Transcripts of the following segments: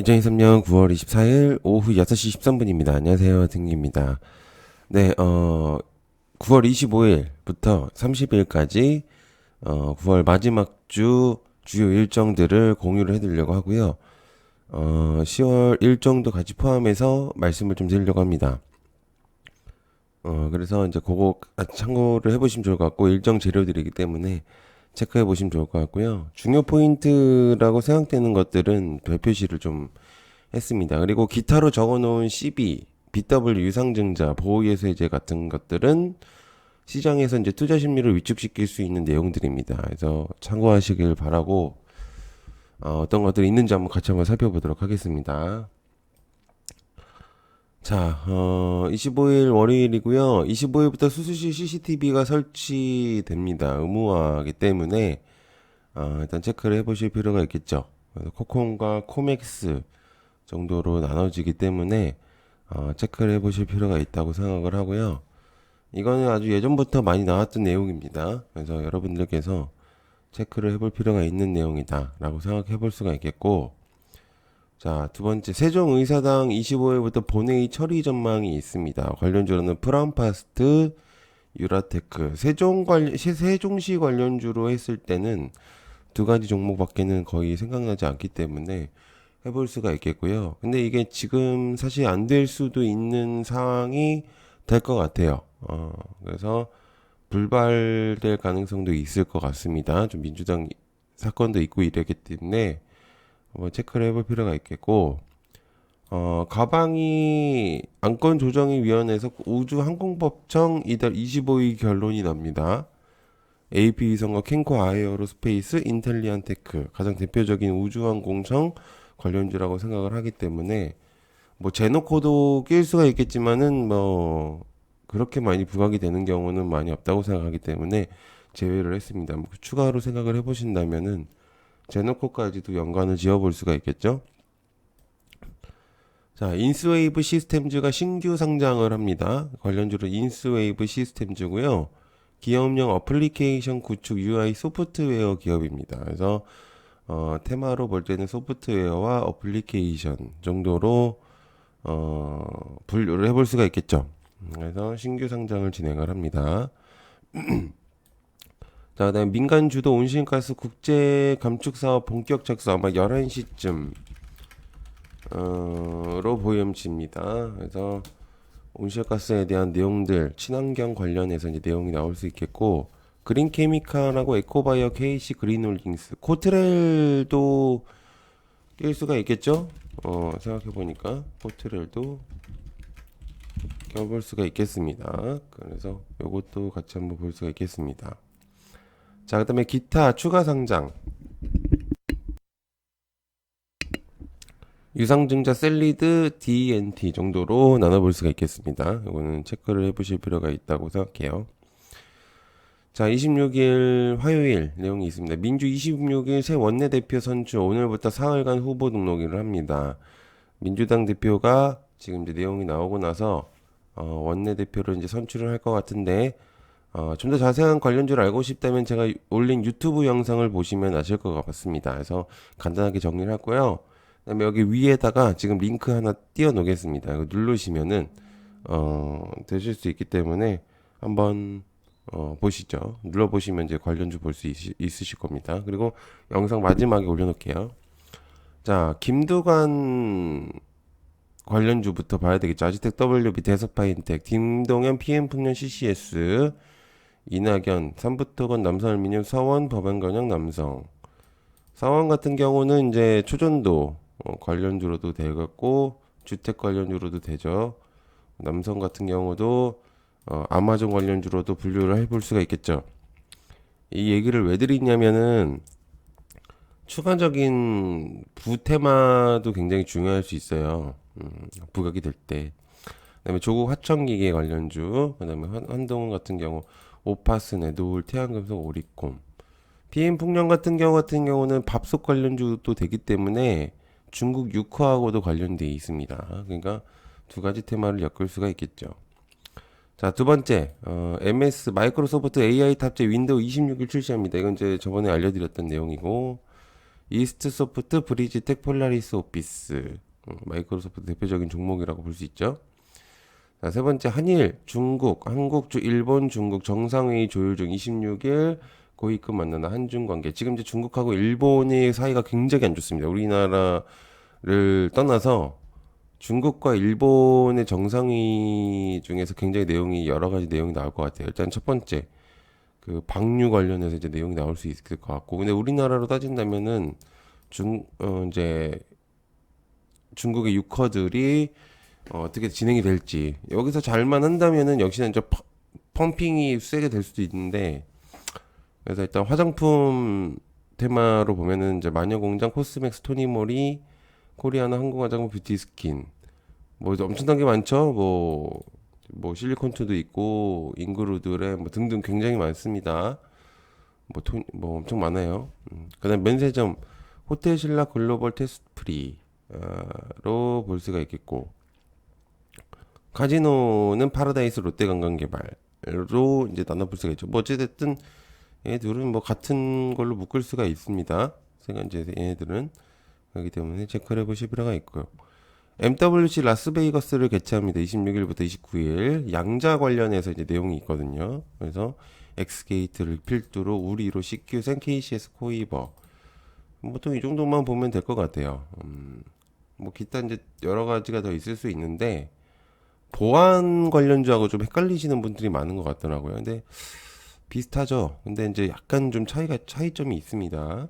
2023년 9월 24일 오후 6시 13분입니다. 안녕하세요. 등기입니다. 네, 9월 25일부터 30일까지 9월 마지막 주 주요 일정들을 공유를 해드리려고 하고요. 10월 일정도 같이 포함해서 말씀을 좀 드리려고 합니다. 그래서 이제 그거 참고를 해보시면 좋을 것 같고, 일정 재료들이기 때문에 체크해 보시면 좋을 것 같고요. 중요 포인트라고 생각되는 것들은 별표시를 좀 했습니다. 그리고 기타로 적어놓은 CB, BW 유상증자, 보호예세제 같은 것들은 시장에서 이제 투자 심리를 위축시킬 수 있는 내용들입니다. 그래서 참고하시길 바라고, 어떤 것들이 있는지 같이 한번 살펴보도록 하겠습니다. 자, 25일 월요일이고요. 25일부터 수수시 CCTV가 설치됩니다. 의무화이기 때문에 일단 체크를 해보실 필요가 있겠죠. 그래서 코콤과 코맥스 정도로 나눠지기 때문에 체크를 해보실 필요가 있다고 생각을 하고요. 이거는 아주 예전부터 많이 나왔던 내용입니다. 그래서 여러분들께서 체크를 해볼 필요가 있는 내용이다 라고 생각해 볼 수가 있겠고, 자, 두 번째, 세종의사당 25일부터 본회의 처리 전망이 있습니다. 관련주로는 프람파스트, 유라테크, 세종시 관련주로 했을 때는 두 가지 종목밖에는 거의 생각나지 않기 때문에 해볼 수가 있겠고요. 근데 이게 지금 사실 안 될 수도 있는 상황이 될 것 같아요. 그래서 불발될 가능성도 있을 것 같습니다. 좀 민주당 사건도 있고 이랬기 때문에 한번 체크를 해볼 필요가 있겠고, 가방이 안건조정위원회에서 우주항공법청 이달 25일 결론이 납니다. AP위성과 캔코 아이어로스페이스, 인텔리안테크 가장 대표적인 우주항공청 관련주라고 생각을 하기 때문에 뭐 제노코도 낄 수가 있겠지만은 뭐 그렇게 많이 부각이 되는 경우는 많이 없다고 생각하기 때문에 제외를 했습니다. 뭐 추가로 생각을 해보신다면은 제노코까지도 연관을 지어볼 수가 있겠죠. 자, 인스웨이브 시스템즈가 신규 상장을 합니다. 관련주로 인스웨이브 시스템즈고요. 기업용 어플리케이션 구축 UI 소프트웨어 기업입니다. 그래서 테마로 볼 때는 소프트웨어와 어플리케이션 정도로 분류를 해볼 수가 있겠죠. 그래서 신규 상장을 진행을 합니다. 자, 그다음에 민간 주도 온실가스 국제 감축 사업 본격 착수 아마 11시쯤 로 보염집니다. 그래서 온실가스에 대한 내용들, 친환경 관련해서 이제 내용이 나올 수 있겠고, 그린 케미칼하고 에코바이오 KC 그린홀딩스, 코트렐도 낄 수가 있겠죠? 생각해 보니까 코트렐도 껴볼 수가 있겠습니다. 그래서 요것도 같이 한번 볼 수가 있겠습니다. 자, 그다음에 기타 추가 상장. 유상증자 셀리드 DNT 정도로 나눠볼 수가 있겠습니다. 이거는 체크를 해보실 필요가 있다고 생각해요. 자, 26일 화요일 내용이 있습니다. 민주 26일 새 원내대표 선출 오늘부터 사흘간 후보 등록을 합니다. 민주당 대표가 지금 이제 내용이 나오고 나서 원내대표로 이제 선출을 할 것 같은데, 좀 더 자세한 관련주를 알고 싶다면 제가 올린 유튜브 영상을 보시면 아실 것 같습니다. 그래서 간단하게 정리를 했고요. 그다음에 여기 위에다가 지금 링크 하나 띄워 놓겠습니다. 이거 누르시면은 되실 수 있기 때문에 한번 보시죠. 눌러보시면 이제 관련주 볼 수 있으실 겁니다. 그리고 영상 마지막에 올려놓을게요. 자, 김두관 관련주부터 봐야 되겠죠. 아지텍 WB, 대서파인텍, 김동현, PM풍년, CCS, 이낙연, 삼부토건, 남성알미늄, 서원, 법안건영, 남성. 서원 같은 경우는 이제 초전도 관련주로도 되겠고, 주택 관련주로도 되죠. 남성 같은 경우도 아마존 관련주로도 분류를 해볼 수가 있겠죠. 이 얘기를 왜 드리냐면은 추가적인 부테마도 굉장히 중요할 수 있어요. 부각이 될 때. 그다음에 조국 화천기계 관련주, 그다음에 한동훈 같은 경우 오파스네, 노을, 태양금속, 오리콤, PM 풍력 같은 경우는 밥솥 관련주도 되기 때문에 중국 유커하고도 관련돼 있습니다. 그러니까 두 가지 테마를 엮을 수가 있겠죠. 자, 두 번째, MS 마이크로소프트 AI 탑재 윈도우 26일 출시합니다. 이건 이제 저번에 알려드렸던 내용이고, 이스트소프트, 브리지텍, 폴라리스 오피스. 마이크로소프트 대표적인 종목이라고 볼 수 있죠. 자, 세 번째 한일, 중국, 한국, 일본, 중국 정상회의 조율 중 26일 고위급 만나는 한중 관계. 지금 이제 중국하고 일본의 사이가 굉장히 안 좋습니다. 우리나라를 떠나서 중국과 일본의 정상회의 중에서 굉장히 내용이 여러 가지 내용이 나올 것 같아요. 일단 첫 번째 그 방류 관련해서 이제 내용이 나올 수 있을 것 같고, 근데 우리나라로 따진다면은 이제 중국의 유커들이 어떻게 진행이 될지 여기서 잘만 한다면은 역시나 이제 펌핑이 세게 될 수도 있는데, 그래서 일단 화장품 테마로 보면은 이제 마녀공장, 코스맥스, 토니모리, 코리아나, 항공화장품, 뷰티스킨 뭐 엄청난 게 많죠. 뭐 실리콘투도 있고 인그루드레 뭐 등등 굉장히 많습니다. 뭐 엄청 많아요. 그다음 면세점 호텔신라 글로벌 테스트프리로 볼 수가 있겠고, 카지노는 파라다이스 롯데관광개발로 이제 나눠볼 수가 있죠. 뭐 어찌됐든 얘들은 뭐 같은 걸로 묶을 수가 있습니다. 이제 얘네들은 그렇기 때문에 체크를 해보실 필요가 있고요. MWC 라스베이거스를 개최합니다. 26일부터 29일 양자 관련해서 이제 내용이 있거든요. 그래서 엑스게이트를 필두로 우리로 CQ, KCS, 코이버 보통 이 정도만 보면 될 것 같아요. 뭐 기타 이제 여러 가지가 더 있을 수 있는데 보안 관련주하고 좀 헷갈리시는 분들이 많은 것 같더라고요. 근데 비슷하죠. 근데 이제 약간 좀 차이점이 있습니다.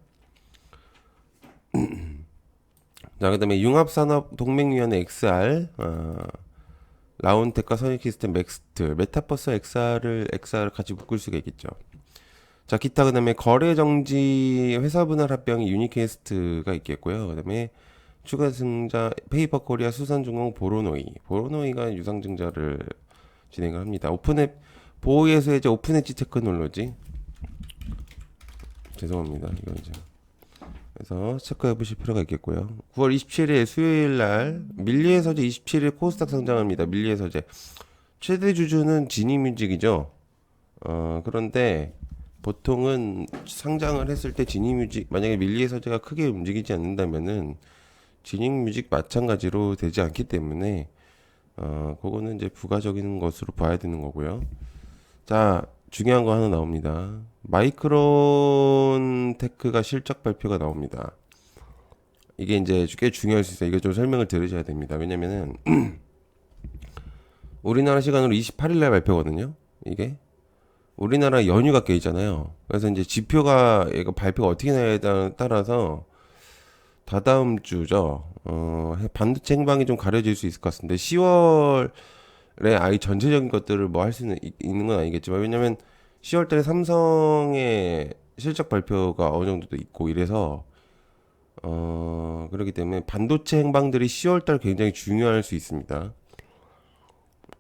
자, 그다음에 융합산업동맹위원회 XR, 라운텍과 선익시스템 맥스트, 메타버스 XR을 같이 묶을 수가 있겠죠. 자, 기타 그다음에 거래정지 회사분할 합병이 유니캐스트가 있겠고요. 그다음에 추가 증자 페이퍼코리아, 수산중공, 보로노이가 유상증자를 진행을 합니다. 오픈앱 보호에서 이제 오픈엣지 테크놀로지, 죄송합니다. 이거 이제 그래서 체크해 보실 필요가 있겠고요. 9월 27일 수요일 날 밀리의 서재 27일 코스닥 상장합니다. 밀리의 서재 최대 주주는 지니뮤직이죠. 그런데 보통은 상장을 했을 때 지니뮤직, 만약에 밀리의 서재가 크게 움직이지 않는다면은 지니뮤직 마찬가지로 되지 않기 때문에 그거는 이제 부가적인 것으로 봐야 되는 거고요. 자, 중요한 거 하나 나옵니다. 마이크론 테크가 실적 발표가 나옵니다. 이게 이제 꽤 중요할 수 있어요. 이거 좀 설명을 들으셔야 됩니다. 왜냐면은 우리나라 시간으로 28일 날 발표거든요. 이게 우리나라 연휴가 껴 있잖아요. 그래서 이제 지표가 이거 발표가 어떻게 나냐에 따라서 다다음 주죠. 반도체 행방이 좀 가려질 수 있을 것 같습니다. 10월에 아예 전체적인 것들을 뭐 할 수는 있는 건 아니겠지만, 왜냐면 10월 달에 삼성의 실적 발표가 어느 정도 있고 이래서 그렇기 때문에 반도체 행방들이 10월 달 굉장히 중요할 수 있습니다.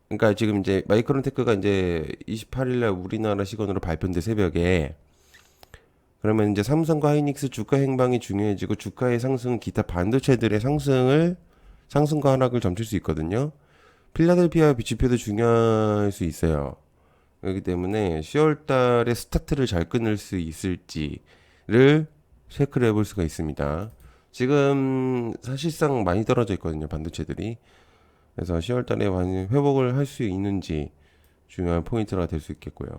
그러니까 지금 이제 마이크론 테크가 이제 28일 날 우리나라 시간으로 발표인데 새벽에, 그러면 이제 삼성과 하이닉스 주가 행방이 중요해지고 주가의 상승은 기타 반도체들의 상승과 하락을 점칠 수 있거든요. 필라델피아 지표도 중요할 수 있어요. 그렇기 때문에 10월 달에 스타트를 잘 끊을 수 있을지를 체크를 해볼 수가 있습니다. 지금 사실상 많이 떨어져 있거든요, 반도체들이. 그래서 10월 달에 회복을 할 수 있는지 중요한 포인트가 될 수 있겠고요.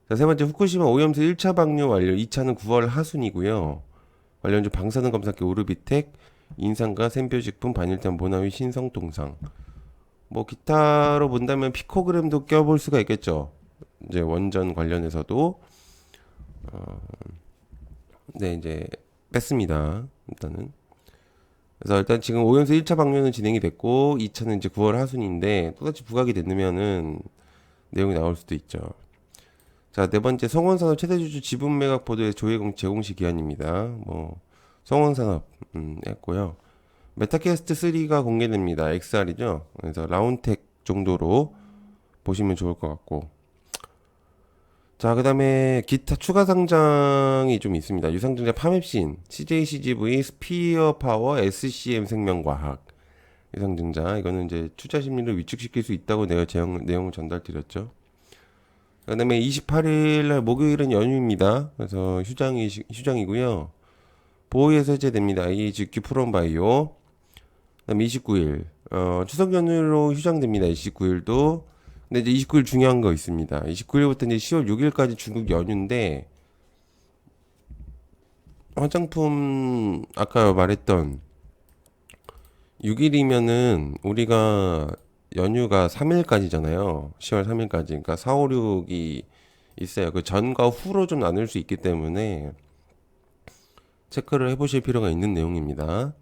자, 세 번째, 후쿠시마 오염수 1차 방류 완료. 2차는 9월 하순이고요. 관련주 방사능 검사기 오르비텍, 인상과 샘표식품, 반일탄, 보나위, 신성동상. 뭐 기타로 본다면 피코그램도 껴볼 수가 있겠죠. 이제 원전 관련해서도 네, 이제 뺐습니다. 일단은. 그래서 일단 지금 오염수 1차 방류는 진행이 됐고 2차는 이제 9월 하순인데 또다시 부각이 됐으면은 내용이 나올 수도 있죠. 자, 네 번째, 성원산업 최대주주 지분 매각 보도의 제공시 기한입니다. 뭐 성원산업 했고요. 메타캐스트 3가 공개됩니다. XR이죠. 그래서 라운텍 정도로 보시면 좋을 것 같고. 자, 그 다음에 기타 추가 상장이 좀 있습니다. 유상증자 파맵신, CJCGV, 스피어 파워, SCM 생명과학. 유상증자, 이거는 이제 투자 심리를 위축시킬 수 있다고 내가 내용을 전달드렸죠. 그 다음에 28일 날 목요일은 연휴입니다. 그래서 휴장이고요. 보호에서 해제됩니다. HQ 프롬바이오. 그다음에 29일 추석 연휴로 휴장됩니다. 29일도. 근데 이제 29일 중요한 거 있습니다. 29일부터 이제 10월 6일까지 중국 연휴인데 화장품 아까 말했던 6일이면은 우리가 연휴가 3일까지잖아요. 10월 3일까지. 그러니까 4, 5, 6이 있어요. 그 전과 후로 좀 나눌 수 있기 때문에 체크를 해보실 필요가 있는 내용입니다.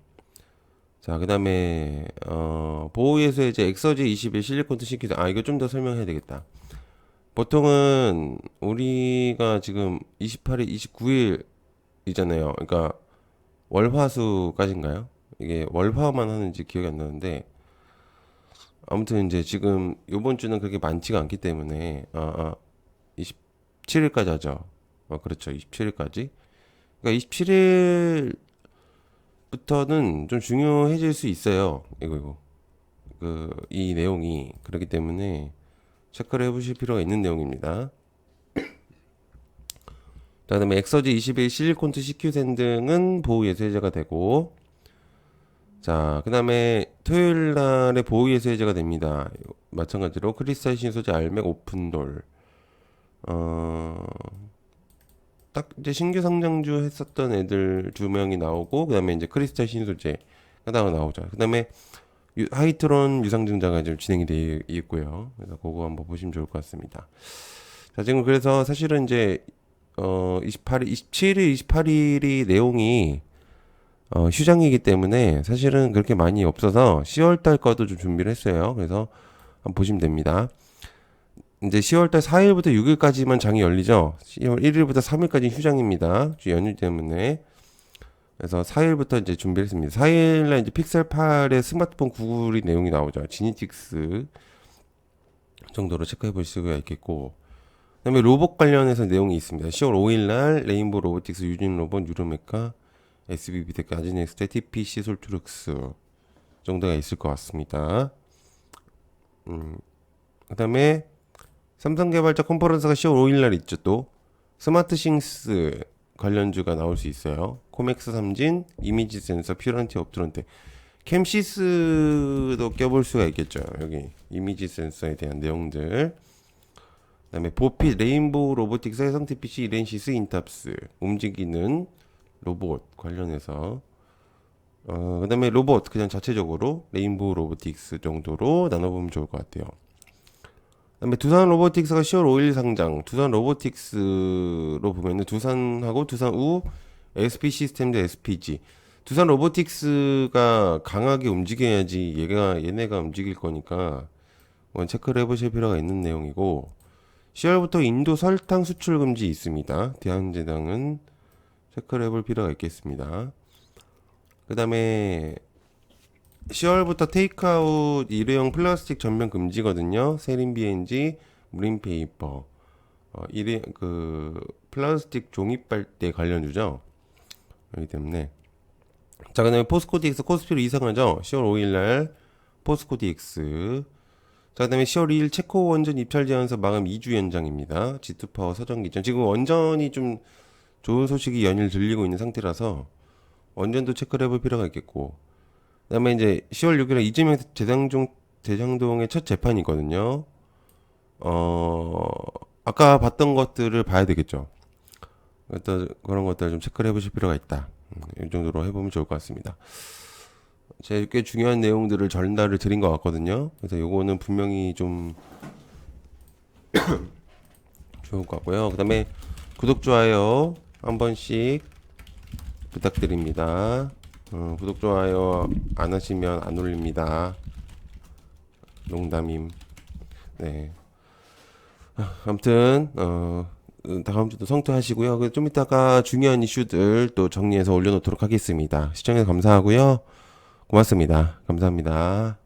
자, 그 다음에 보호에서 이제 엑서지 20일 실리콘트 시키자. 이거 좀 더 설명해야 되겠다. 보통은 우리가 지금 28일, 29일이잖아요. 그러니까 월화수까지인가요? 이게 월화만 하는지 기억이 안 나는데 아무튼 이제 지금 요번 주는 그렇게 많지가 않기 때문에 27일까지 하죠. 그렇죠. 27일까지. 그러니까 27일부터는 좀 중요해질 수 있어요. 이거. 이 내용이 그렇기 때문에 체크를 해보실 필요가 있는 내용입니다. 그 다음에 엑서지 21 실리콘트 CQ센 등은 보호예수 해제가 되고, 자, 그 다음에 토요일 날에 보호예수 해제가 됩니다. 마찬가지로 크리스탈 신소재 알맥 오픈돌. 딱 이제 신규 상장주 했었던 애들 2명이 나오고, 그 다음에 이제 크리스탈 신소재 하나가 나오죠. 그 다음에 하이트론 유상증자가 지금 진행이 되어 있고요. 그래서 그거 한번 보시면 좋을 것 같습니다. 자, 지금 그래서 사실은 이제 27일, 28일이 내용이 휴장이기 때문에 사실은 그렇게 많이 없어서 10월달 거도 좀 준비를 했어요. 그래서 한번 보시면 됩니다. 이제 10월달 4일부터 6일까지만 장이 열리죠. 10월 1일부터 3일까지 휴장입니다. 연휴 때문에. 그래서 4일부터 이제 준비를 했습니다. 4일날 이제 픽셀 8의 스마트폰 구글이 내용이 나오죠. 지니틱스 정도로 체크해 볼 수가 있겠고. 그 다음에 로봇 관련해서 내용이 있습니다. 10월 5일날 레인보우 로보틱스, 유진 로봇, 유로메카, SBB테크, 아지넥스트, TPC, 솔트룩스 정도가 있을 것 같습니다. 그 다음에 삼성개발자 컨퍼런스가 10월 5일날 있죠. 또 스마트싱스 관련주가 나올 수 있어요. 코맥스 삼진, 이미지 센서, 퓨런티, 업트론테, 캠시스도 껴볼 수가 있겠죠. 여기 이미지 센서에 대한 내용들. 그다음에 보핏, 레인보우 로보틱스, 해성 TPC, 이렌시스, 인탑스 움직이는 로봇 관련해서 그다음에 로봇 그냥 자체적으로 레인보우 로보틱스 정도로 나눠보면 좋을 것 같아요. 그다음에 두산 로보틱스가 10월 5일 상장. 두산 로보틱스로 보면은 두산하고 두산우, SP 시스템즈, SPG. 두산 로보틱스가 강하게 움직여야지 얘네가 움직일 거니까 체크를 해보실 필요가 있는 내용이고, 10월부터 인도 설탕 수출 금지 있습니다. 대한제당은 체크를 해볼 필요가 있겠습니다. 그 다음에 10월부터 테이크아웃 일회용 플라스틱 전면 금지거든요. 세린 BNG, 무린 페이퍼, 플라스틱 종이 빨대 관련주죠. 그렇기 때문에. 자, 그 다음에 포스코 DX 코스피로 이상하죠. 10월 5일날 포스코 DX. 자, 그 다음에 10월 2일 체코 원전 입찰 제한서 마감 2주 연장입니다. G2파워 서정기전. 지금 원전이 좀 좋은 소식이 연일 들리고 있는 상태라서 원전도 체크를 해볼 필요가 있겠고, 그 다음에 이제 10월 6일에 이재명 대장동의 첫 재판이 있거든요. 아까 봤던 것들을 봐야 되겠죠. 그런 것들을 좀 체크를 해보실 필요가 있다. 이 정도로 해보면 좋을 것 같습니다. 제가 꽤 중요한 내용들을 전달을 드린 것 같거든요. 그래서 요거는 분명히 좀 좋을 것 같고요. 그 다음에 구독, 좋아요 한 번씩 부탁드립니다. 구독, 좋아요 안 하시면 안 올립니다. 농담임. 네. 아무튼 다음 주도 성투하시고요. 좀 이따가 중요한 이슈들 또 정리해서 올려놓도록 하겠습니다. 시청해서 감사하고요. 고맙습니다. 감사합니다.